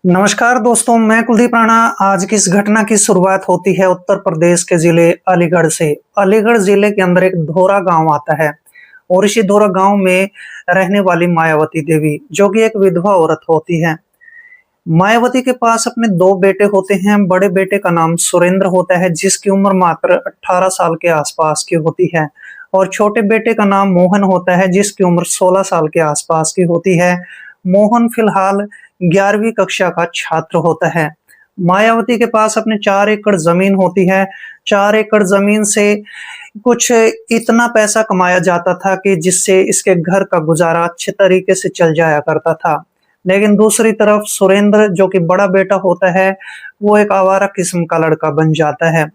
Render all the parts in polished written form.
नमस्कार दोस्तों, मैं कुलदीप राणा। आज की इस घटना की शुरुआत होती है उत्तर प्रदेश के जिले अलीगढ़ से। अलीगढ़ जिले के अंदर एक धोरा गांव आता है और इसी धोरा गांव में रहने वाली मायावती देवी, जो कि एक विधवा औरत होती है। मायावती के पास अपने दो बेटे होते हैं। बड़े बेटे का नाम सुरेंद्र होता है, जिसकी उम्र मात्र 18 साल के आसपास की होती है, और छोटे बेटे का नाम मोहन होता है, जिसकी उम्र 16 साल के आसपास की होती है। मोहन फिलहाल 11वीं कक्षा का छात्र होता है। मायावती के पास अपने 4 एकड़ जमीन होती है। 4 एकड़ जमीन से कुछ इतना पैसा कमाया जाता था कि जिससे इसके घर का गुजारा अच्छे तरीके से चल जाया करता था। लेकिन दूसरी तरफ सुरेंद्र, जो कि बड़ा बेटा होता है, वो एक आवारा किस्म का लड़का बन जाता है।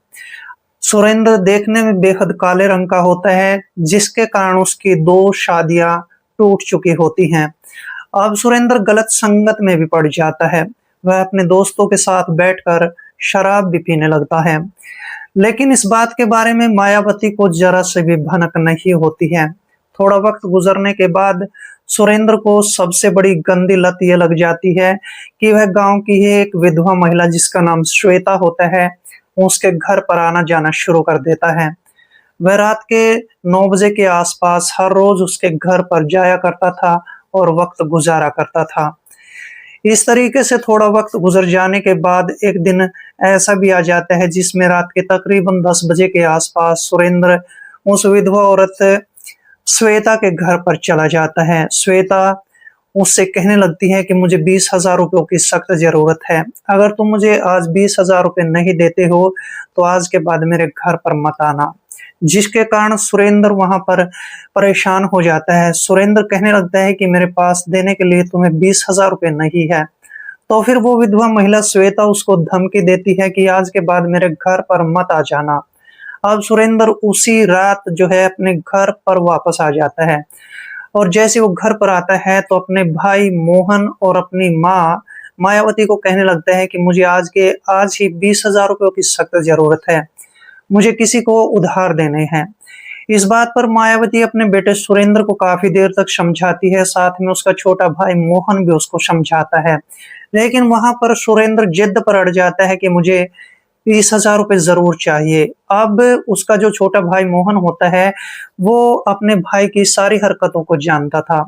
सुरेंद्र देखने में बेहद काले रंग का होता है, जिसके कारण उसकी 2 शादियां टूट चुकी होती हैं। अब सुरेंद्र गलत संगत में भी पड़ जाता है। वह अपने दोस्तों के साथ बैठकर शराब भी पीने लगता है। लेकिन इस बात के बारे में मायावती को जरा से भी भनक नहीं होती है। थोड़ा वक्त गुजरने के बाद सुरेंद्र को सबसे बड़ी गंदी लत ये लग जाती है कि वह गांव की ही एक विधवा महिला, जिसका नाम श्वेता होता है, उसके घर पर आना जाना शुरू कर देता है। वह रात के 9 बजे के आसपास हर रोज उसके घर पर जाया करता था और वक्त गुजारा करता था। इस तरीके से थोड़ा वक्त गुजर जाने के बाद एक दिन ऐसा भी आ जाता है जिसमें रात के तकरीबन 10 बजे के आसपास सुरेंद्र उस विधवा औरत श्वेता के घर पर चला जाता है। श्वेता उससे कहने लगती है कि मुझे 20,000 रुपयों की सख्त जरूरत है। अगर तुम मुझे आज 20,000 रुपये नहीं देते हो तो आज के बाद मेरे घर पर मत आना। जिसके कारण सुरेंद्र वहां पर परेशान हो जाता है। सुरेंद्र कहने लगता है कि मेरे पास देने के लिए तुम्हें 20,000 रुपये नहीं है। तो फिर वो विधवा महिला श्वेता उसको धमकी देती है कि आज के बाद मेरे घर पर मत आ जाना। अब सुरेंद्र उसी रात जो है अपने घर पर वापस आ जाता है, और जैसे वो घर पर आता है तो अपने भाई मोहन और अपनी माँ मायावती को कहने लगता है कि मुझे आज ही 20,000 रुपयों की सख्त जरूरत है। मुझे किसी को उधार देने हैं। इस बात पर मायावती अपने बेटे सुरेंद्र को काफी देर तक समझाती है, साथ में उसका छोटा भाई मोहन भी उसको समझाता है। लेकिन वहां पर सुरेंद्र जिद पर अड़ जाता है कि मुझे 20,000 रुपये जरूर चाहिए। अब उसका जो छोटा भाई मोहन होता है, वो अपने भाई की सारी हरकतों को जानता था।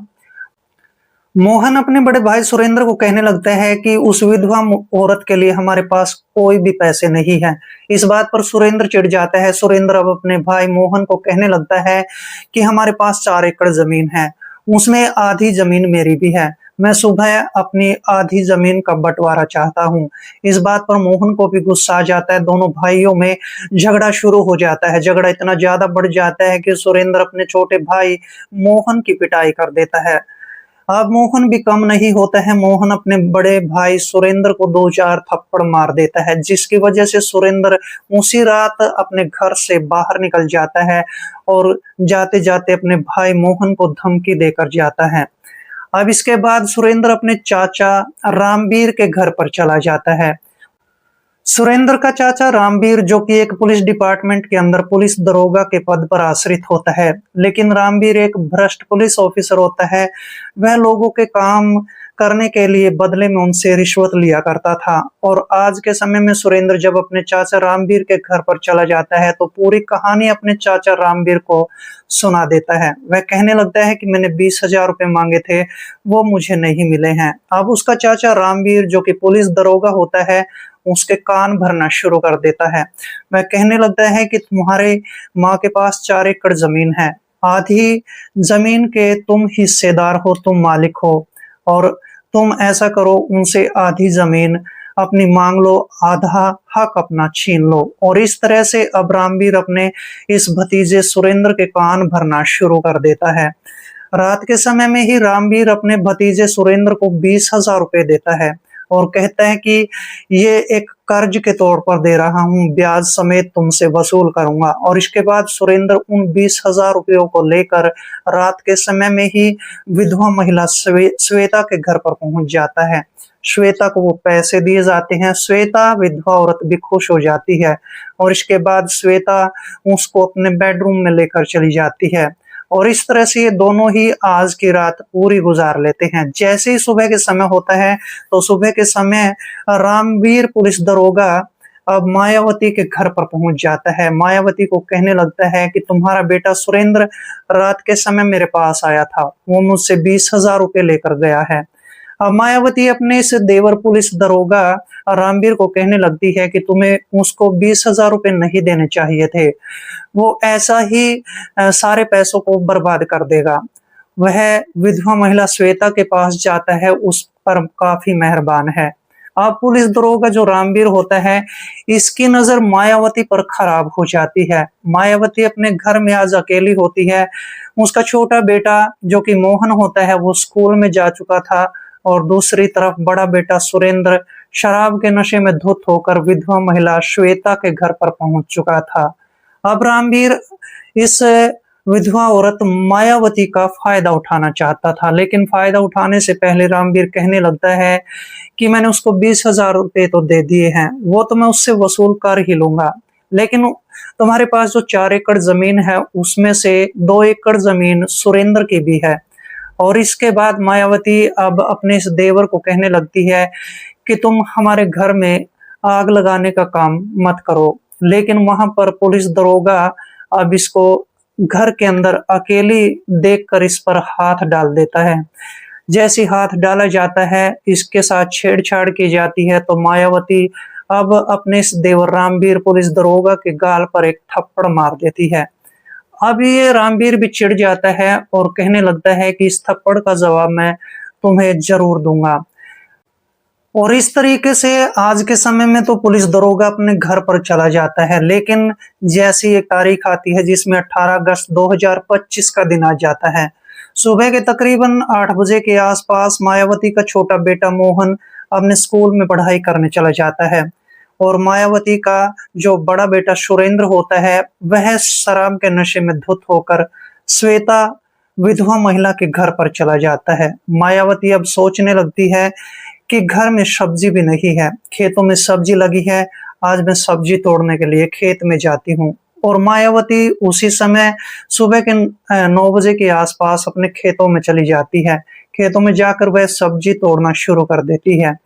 मोहन अपने बड़े भाई सुरेंद्र को कहने लगता है कि उस विधवा औरत के लिए हमारे पास कोई भी पैसे नहीं है। इस बात पर सुरेंद्र चिढ़ जाता है। सुरेंद्र अब अपने भाई मोहन को कहने लगता है कि हमारे पास 4 एकड़ जमीन है, उसमें आधी जमीन मेरी भी है। मैं सुबह अपनी आधी जमीन का बंटवारा चाहता हूँ। इस बात पर मोहन को भी गुस्सा आ जाता है। दोनों भाइयों में झगड़ा शुरू हो जाता है। झगड़ा इतना ज्यादा बढ़ जाता है कि सुरेंद्र अपने छोटे भाई मोहन की पिटाई कर देता है। अब मोहन भी कम नहीं होता है। मोहन अपने बड़े भाई सुरेंद्र को 2-4 थप्पड़ मार देता है, जिसकी वजह से सुरेंद्र उसी रात अपने घर से बाहर निकल जाता है और जाते जाते अपने भाई मोहन को धमकी देकर जाता है। अब इसके बाद सुरेंद्र अपने चाचा रामवीर के घर पर चला जाता है। सुरेंद्र का चाचा रामवीर, जो कि एक पुलिस डिपार्टमेंट के अंदर पुलिस दरोगा के पद पर आश्रित होता है, लेकिन रामवीर एक भ्रष्ट पुलिस ऑफिसर होता है। वह लोगों के काम करने के लिए बदले में उनसे रिश्वत लिया करता था। और आज के समय में सुरेंद्र जब अपने चाचा रामवीर के घर पर चला जाता है तो पूरी कहानी अपने चाचा रामवीर को सुना देता है। वह कहने लगता है कि मैंने 20,000 रुपये मांगे थे, वो मुझे नहीं मिले हैं। अब उसका चाचा रामवीर, जो कि पुलिस दरोगा होता है, उसके कान भरना शुरू कर देता है। वह कहने लगता है कि तुम्हारे माँ के पास 4 एकड़ जमीन है, आधी जमीन के तुम हिस्सेदार हो, तुम मालिक हो, और तुम ऐसा करो, उनसे आधी जमीन अपनी मांग लो, आधा हक अपना छीन लो। और इस तरह से अब रामवीर अपने इस भतीजे सुरेंद्र के कान भरना शुरू कर देता है। रात के समय में ही रामवीर अपने भतीजे सुरेंद्र को 20,000 रुपये देता है और कहता है कि ये एक कर्ज के तौर पर दे रहा हूँ, ब्याज समेत तुमसे वसूल करूंगा। और इसके बाद सुरेंद्र उन 20,000 रुपयों को लेकर रात के समय में ही विधवा महिला श्वेता के घर पर पहुंच जाता है। श्वेता को वो पैसे दिए जाते हैं। श्वेता विधवा औरत भी खुश हो जाती है और इसके बाद श्वेता उसको अपने बेडरूम में लेकर चली जाती है। और इस तरह से ये दोनों ही आज की रात पूरी गुजार लेते हैं। जैसे ही सुबह के समय होता है तो सुबह के समय रामवीर पुलिस दरोगा अब मायावती के घर पर पहुंच जाता है। मायावती को कहने लगता है कि तुम्हारा बेटा सुरेंद्र रात के समय मेरे पास आया था, वो मुझसे 20,000 रुपए लेकर गया है। अब मायावती अपने इस देवर पुलिस दरोगा रामवीर को कहने लगती है कि तुम्हें उसको 20,000 रुपए नहीं देने चाहिए थे, वो ऐसा ही सारे पैसों को बर्बाद कर देगा। वह विधवा महिला श्वेता के पास जाता है, उस पर काफी मेहरबान है। अब पुलिस दरोगा जो रामवीर होता है, इसकी नजर मायावती पर खराब हो जाती है। मायावती अपने घर में आज अकेली होती है। उसका छोटा बेटा जो कि मोहन होता है वो स्कूल में जा चुका था और दूसरी तरफ बड़ा बेटा सुरेंद्र शराब के नशे में धुत होकर विधवा महिला श्वेता के घर पर पहुंच चुका था। अब रामवीर इस विधवा औरत मायावती का फायदा उठाना चाहता था, लेकिन फायदा उठाने से पहले रामवीर कहने लगता है कि मैंने उसको 20,000 रुपए तो दे दिए हैं, वो तो मैं उससे वसूल कर ही लूंगा, लेकिन तुम्हारे पास जो 4 एकड़ जमीन है उसमें से 2 एकड़ जमीन सुरेंद्र की भी है। और इसके बाद मायावती अब अपने इस देवर को कहने लगती है कि तुम हमारे घर में आग लगाने का काम मत करो, लेकिन वहां पर पुलिस दरोगा अब इसको घर के अंदर अकेली देखकर इस पर हाथ डाल देता है। जैसे हाथ डाला जाता है, इसके साथ छेड़छाड़ की जाती है, तो मायावती अब अपने इस देवर रामवीर पुलिस दरोगा के गाल पर एक थप्पड़ मार देती है। अब ये रामवीर भी चिढ़ जाता है और कहने लगता है कि इस थप्पड़ का जवाब मैं तुम्हें जरूर दूंगा। और इस तरीके से आज के समय में तो पुलिस दरोगा अपने घर पर चला जाता है, लेकिन जैसी एक तारीख आती है जिसमें 18 अगस्त 2025 का दिन आ जाता है। सुबह के तकरीबन 8 बजे के आसपास मायावती का छोटा बेटा मोहन अपने स्कूल में पढ़ाई करने चला जाता है और मायावती का जो बड़ा बेटा सुरेंद्र होता है वह शराब के नशे में धुत होकर श्वेता विधवा महिला के घर पर चला जाता है। मायावती अब सोचने लगती है कि घर में सब्जी भी नहीं है, खेतों में सब्जी लगी है, आज मैं सब्जी तोड़ने के लिए खेत में जाती हूँ। और मायावती उसी समय सुबह के 9 बजे के आसपास अपने खेतों में चली जाती है। खेतों में जाकर वह सब्जी तोड़ना शुरू कर देती है।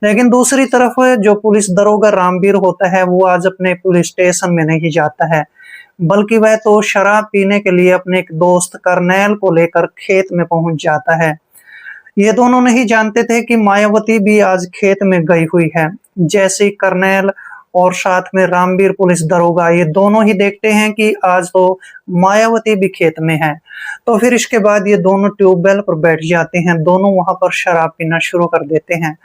लेकिन दूसरी तरफ जो पुलिस दरोगा रामवीर होता है वो आज अपने पुलिस स्टेशन में नहीं जाता है, बल्कि वह तो शराब पीने के लिए अपने एक दोस्त करनैल को लेकर खेत में पहुंच जाता है। ये दोनों नहीं जानते थे कि मायावती भी आज खेत में गई हुई है। जैसे ही करनैल और साथ में रामवीर पुलिस दरोगा ये दोनों ही देखते हैं कि आज तो मायावती भी खेत में है, तो फिर इसके बाद ये दोनों ट्यूबवेल पर बैठ जाते हैं। दोनों वहां पर शराब पीना शुरू कर देते हैं।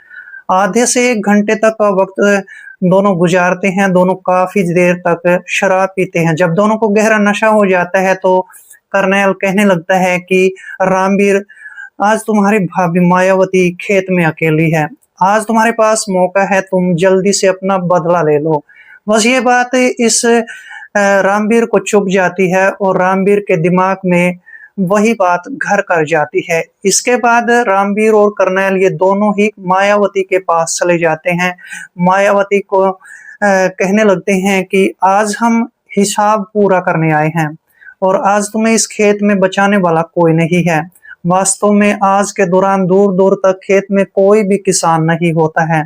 आधे से 1 घंटे तक का वक्त दोनों गुजारते हैं। दोनों काफी देर तक शराब पीते हैं। जब दोनों को गहरा नशा हो जाता है तो करनैल कहने लगता है कि रामवीर, आज तुम्हारी भाभी मायावती खेत में अकेली है, आज तुम्हारे पास मौका है, तुम जल्दी से अपना बदला ले लो। बस ये बात इस रामवीर को चुभ जाती है और रामवीर के दिमाग में वही बात घर कर जाती है। इसके बाद रामवीर और करनैल ये दोनों ही मायावती के पास चले जाते हैं। मायावती को कहने लगते हैं कि आज हम हिसाब पूरा करने आए हैं और आज तुम्हें इस खेत में बचाने वाला कोई नहीं है। वास्तव में आज के दौरान दूर दूर तक खेत में कोई भी किसान नहीं होता है।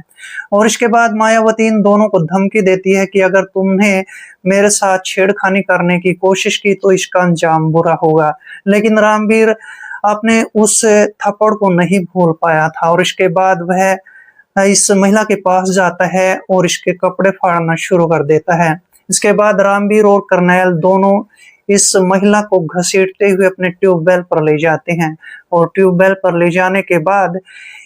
और इसके बाद मायावती इन दोनों को धमकी देती है कि अगर तुमने मेरे साथ छेड़खानी करने की कोशिश की तो इसका अंजाम बुरा होगा। लेकिन रामवीर अपने उस थप्पड़ को नहीं भूल पाया था और इसके बाद वह इस महिला के पास जाता है और इसके कपड़े फाड़ना शुरू कर देता है। इसके बाद रामवीर और करनैल दोनों इस महिला को घसीटते हुए अपने ट्यूबवेल पर ले जाते हैं और ट्यूबवेल पर ले जाने के बाद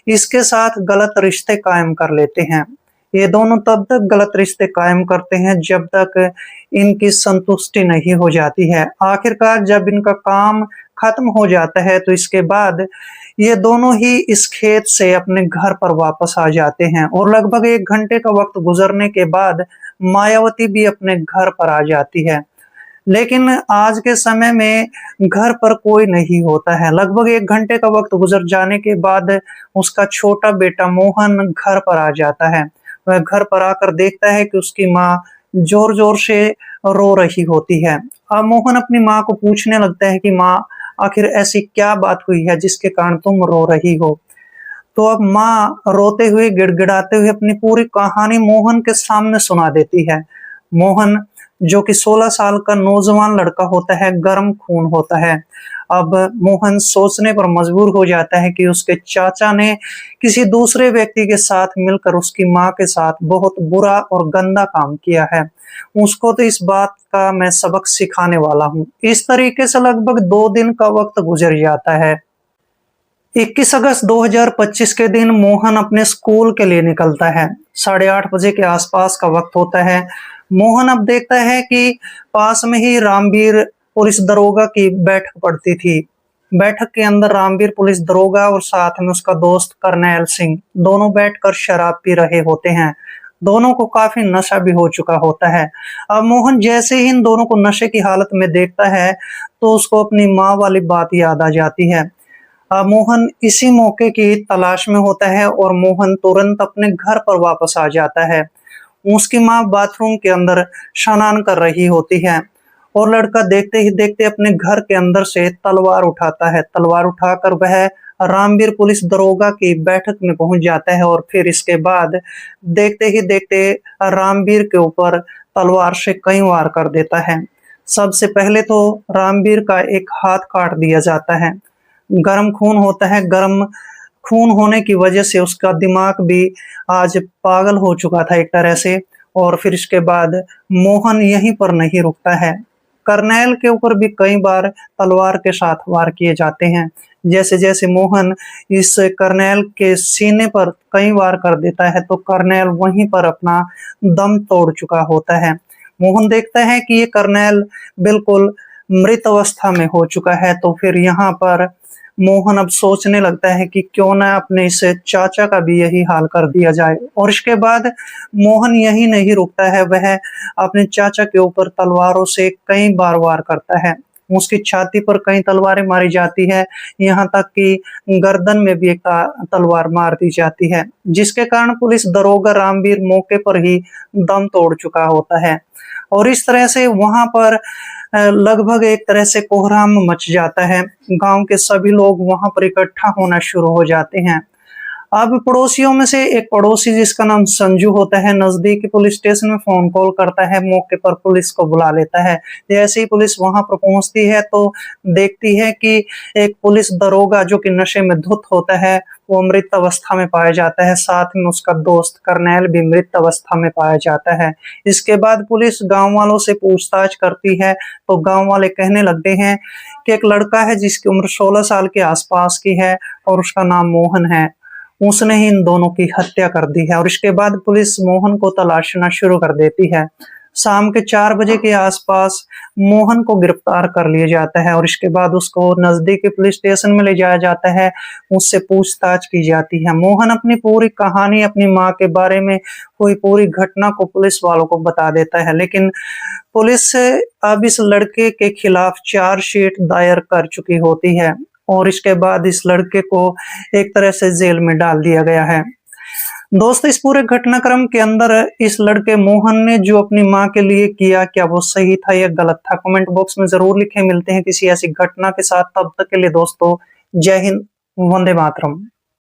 इसके साथ गलत रिश्ते कायम कर लेते हैं। ये दोनों तब तक गलत रिश्ते कायम करते हैं जब तक इनकी संतुष्टि नहीं हो जाती है। आखिरकार जब इनका काम खत्म हो जाता है तो इसके बाद ये दोनों ही इस खेत से अपने घर पर वापस आ जाते हैं और लगभग 1 घंटे का वक्त गुजरने के बाद मायावती भी अपने घर पर आ जाती है। लेकिन आज के समय में घर पर कोई नहीं होता है। लगभग 1 घंटे का वक्त गुजर जाने के बाद उसका छोटा बेटा मोहन घर पर आ जाता है। वह घर पर आकर देखता है कि उसकी माँ जोर जोर से रो रही होती है। अब मोहन अपनी माँ को पूछने लगता है कि माँ, आखिर ऐसी क्या बात हुई है जिसके कारण तुम रो रही हो। तो अब माँ रोते हुए गिड़गिड़ाते हुए अपनी पूरी कहानी मोहन के सामने सुना देती है। मोहन जो कि 16 साल का नौजवान लड़का होता है, गर्म खून होता है। अब मोहन सोचने पर मजबूर हो जाता है कि उसके चाचा ने किसी दूसरे व्यक्ति के साथ मिलकर उसकी माँ के साथ बहुत बुरा और गंदा काम किया है। उसको तो इस बात का मैं सबक सिखाने वाला हूँ। इस तरीके से लगभग 2 दिन का वक्त गुजर जाता है। 21 अगस्त 2025 के दिन मोहन अपने स्कूल के लिए निकलता है। 8:30 बजे के आसपास का वक्त होता है। मोहन अब देखता है कि पास में ही रामवीर पुलिस दरोगा की बैठक पड़ती थी। बैठक के अंदर रामवीर पुलिस दरोगा और साथ में उसका दोस्त करनैल सिंह दोनों बैठकर शराब पी रहे होते हैं। दोनों को काफी नशा भी हो चुका होता है। अब मोहन जैसे ही इन दोनों को नशे की हालत में देखता है तो उसको अपनी माँ वाली बात याद आ जाती है। मोहन इसी मौके की तलाश में होता है और मोहन तुरंत अपने घर पर वापस आ जाता है। उसकी माँ बाथरूम के अंदर स्नान कर रही होती है और लड़का देखते ही देखते अपने घर के अंदर से तलवार उठाता है। तलवार उठाकर वह रामवीर पुलिस दरोगा की बैठक में पहुंच जाता है और फिर इसके बाद देखते ही देखते रामवीर के ऊपर तलवार से कई वार कर देता है। सबसे पहले तो रामवीर का एक हाथ काट दिया जाता है। गर्म खून होता है, गर्म खून होने की वजह से उसका दिमाग भी आज पागल हो चुका था एक तरह से। और फिर इसके बाद मोहन यहीं पर नहीं रुकता है। करनैल के ऊपर भी कई बार तलवार के साथ वार किए जाते हैं। जैसे जैसे मोहन इस करनैल के सीने पर कई वार कर देता है तो करनैल वहीं पर अपना दम तोड़ चुका होता है। मोहन देखता है कि ये करनैल बिल्कुल मृत अवस्था में हो चुका है तो फिर यहाँ पर मोहन अब सोचने लगता है कि क्यों ना अपने इस चाचा का भी यही हाल कर दिया जाए। और इसके बाद मोहन यही नहीं रुकता है, वह अपने चाचा के ऊपर तलवारों से कई बार वार करता है। उसकी छाती पर कई तलवारें मारी जाती है, यहाँ तक कि गर्दन में भी एक तलवार मार दी जाती है, जिसके कारण पुलिस दरोगा रामवीर मौके पर ही दम तोड़ चुका होता है। और इस तरह से वहां पर लगभग एक तरह से कोहराम मच जाता है। गांव के सभी लोग वहां पर इकट्ठा होना शुरू हो जाते हैं। अब पड़ोसियों में से एक पड़ोसी जिसका नाम संजू होता है नजदीकी पुलिस स्टेशन में फोन कॉल करता है, मौके पर पुलिस को बुला लेता है। जैसे ही पुलिस वहां पर पहुंचती है तो देखती है कि एक पुलिस दरोगा जो कि नशे में धुत होता है वो मृत अवस्था में पाया जाता है, साथ में उसका दोस्त करनैल भी मृत अवस्था में पाया जाता है। इसके बाद पुलिस गांव वालों से पूछताछ करती है तो गांव वाले कहने लगते हैं कि एक लड़का है जिसकी उम्र 16 साल के आसपास की है और उसका नाम मोहन है, उसने ही इन दोनों की हत्या कर दी है। और इसके बाद पुलिस मोहन को तलाशना शुरू कर देती है। शाम के 4 बजे के आसपास मोहन को गिरफ्तार कर लिया जाता है और इसके बाद उसको नजदीकी पुलिस स्टेशन में ले जाया जाता है, उससे पूछताछ की जाती है। मोहन अपनी पूरी कहानी अपनी माँ के बारे में हुई पूरी घटना को पुलिस वालों को बता देता है, लेकिन पुलिस अब इस लड़के के खिलाफ चार्जशीट दायर कर चुकी होती है और इसके बाद इस लड़के को एक तरह से जेल में डाल दिया गया है। दोस्तों, इस पूरे घटनाक्रम के अंदर इस लड़के मोहन ने जो अपनी माँ के लिए किया, क्या वो सही था या गलत था? कमेंट बॉक्स में जरूर लिखें। मिलते हैं किसी ऐसी घटना के साथ, तब तक के लिए दोस्तों जय हिंद, वंदे मातरम।